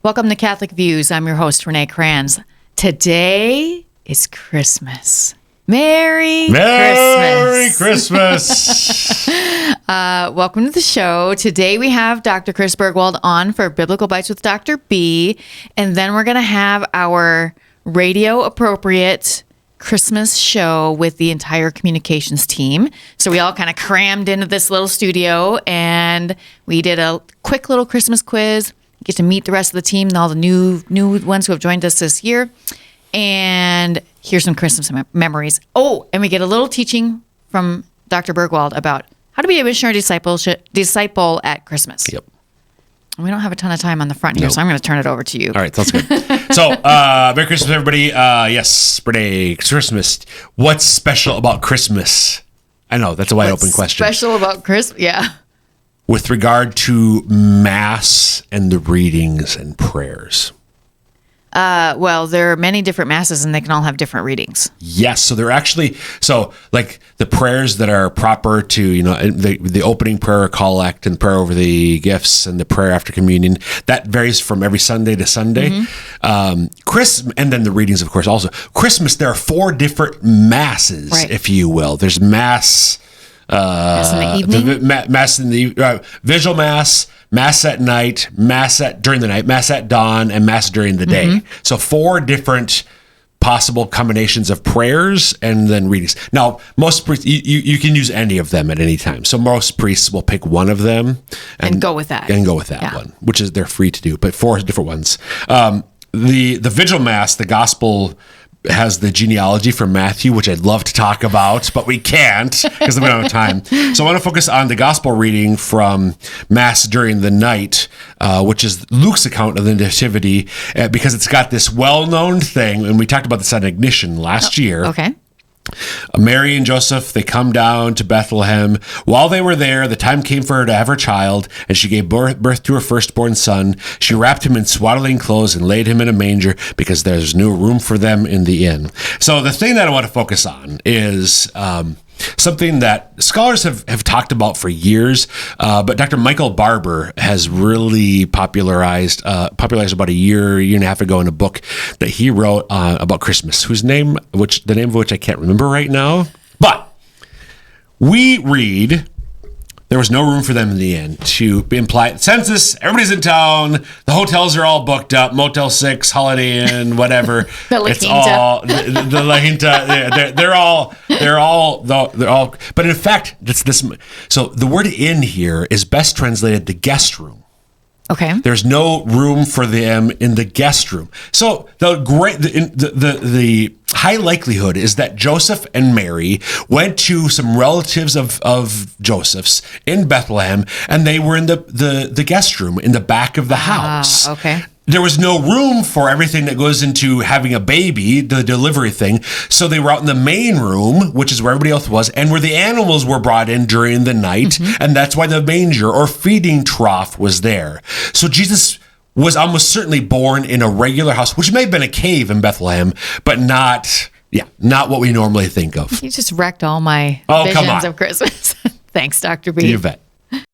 Welcome to Catholic Views. I'm your host, Renae Kranz. Today is Christmas. Merry Christmas. Welcome to the show. Today we have Dr. Chris Bergwald on for Biblical Bites with Dr. B. And then we're going to have our radio-appropriate Christmas show with the entire communications team. So we all kind of crammed into this little studio and we did a quick little Christmas quiz. Get to meet the rest of the team and all the new ones who have joined us this year. And here's some Christmas memories. Oh, and we get a little teaching from Dr. Bergwald about how to be a missionary disciple at Christmas. Yep. We don't have a ton of time on the front here, so I'm going to turn it over to you. All right, sounds good. So, Merry Christmas, everybody. Yes, Renae, Christmas. What's special about Christmas? I know, that's a wide open question. Special about Christmas? Yeah. With regard to Mass and the readings and prayers. Well, there are many different masses and they can all have different readings. Yes. So they're actually, like the prayers that are proper to, the opening prayer, collect, and prayer over the gifts and the prayer after communion, that varies from every Sunday to Sunday. Mm-hmm. And then the readings, of course, also. Christmas, there are 4 different masses, right, if you will. There's Mass. Mass in the evening? Mass in the visual Mass, Mass at night, during the night, Mass at dawn, and Mass during the day. Mm-hmm. So 4 different possible combinations of prayers and then readings. Now, most priests, you can use any of them at any time. So most priests will pick one of them and go with that. One, which is they're free to do, but 4 different ones. The Vigil Mass, the Gospel has the genealogy from Matthew, which I'd love to talk about, but we can't because we don't have time. So I want to focus on the gospel reading from Mass during the night, which is Luke's account of the Nativity, because it's got this well-known thing, and we talked about this on Ignition last year. Okay. Mary and Joseph, they come down to Bethlehem. While they were there, the time came for her to have her child, and she gave birth to her firstborn son. She wrapped him in swaddling clothes and laid him in a manger because there's no room for them in the inn. So the thing that I want to focus on is something that scholars have talked about for years, but Dr. Michael Barber has really popularized about a year and a half ago in a book that he wrote about Christmas, the name of which I can't remember right now. But we read, there was no room for them in the inn, to imply census, everybody's in town, the hotels are all booked up, Motel 6, Holiday Inn, whatever. The La Quinta. It's all the La Quinta. They're all. But in fact, it's this. So the word "inn" here is best translated to guest room. Okay. There's no room for them in the guest room. So the high likelihood is that Joseph and Mary went to some relatives of Joseph's in Bethlehem, and they were in the guest room in the back of the house. Okay. There was no room for everything that goes into having a baby, the delivery thing. So they were out in the main room, which is where everybody else was, and where the animals were brought in during the night. Mm-hmm. And that's why the manger or feeding trough was there. So Jesus was almost certainly born in a regular house, which may have been a cave in Bethlehem, but not what we normally think of. You just wrecked all my visions of Christmas. Thanks, Dr. B. You bet.